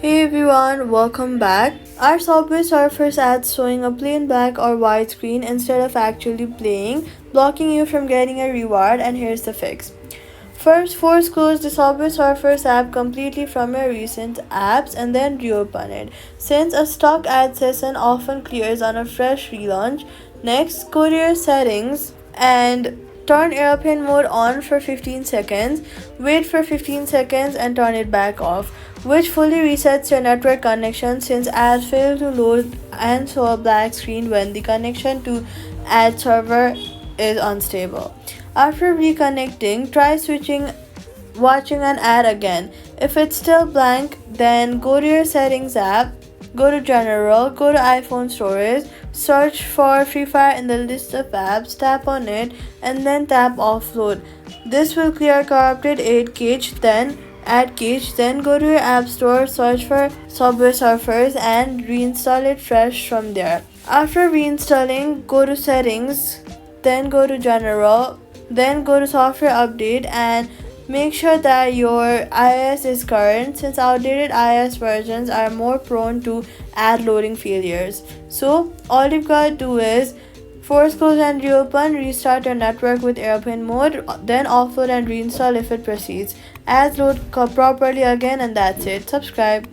Hey everyone, welcome back. Our Subway Surfers ads showing a plain black or white screen instead of actually playing, blocking you from getting a reward, and here's the fix. First, force close the Subway Surfers app completely from your recent apps and then reopen it, since a stock ad session often clears on a fresh relaunch. Next, go to your settings and turn airplane mode on for 15 seconds, wait for 15 seconds and turn it back off, which fully resets your network connection since ads fail to load and show a black screen when the connection to ad server is unstable. After reconnecting, try watching an ad again. If it's still blank, then go to your settings app, go to general, go to iPhone storage, search for Free Fire in the list of apps, tap on it, and then tap offload. This will clear corrupted ad cache, then go to your app store, search for Subway Surfers and reinstall it fresh from there. After reinstalling, go to settings, then go to general, then go to software update and make sure that your iOS is current since outdated iOS versions are more prone to ad loading failures. So all you've got to do is force close and reopen, restart your network with airplane mode, then offload and reinstall if it proceeds. Ads load properly again and that's it. Subscribe.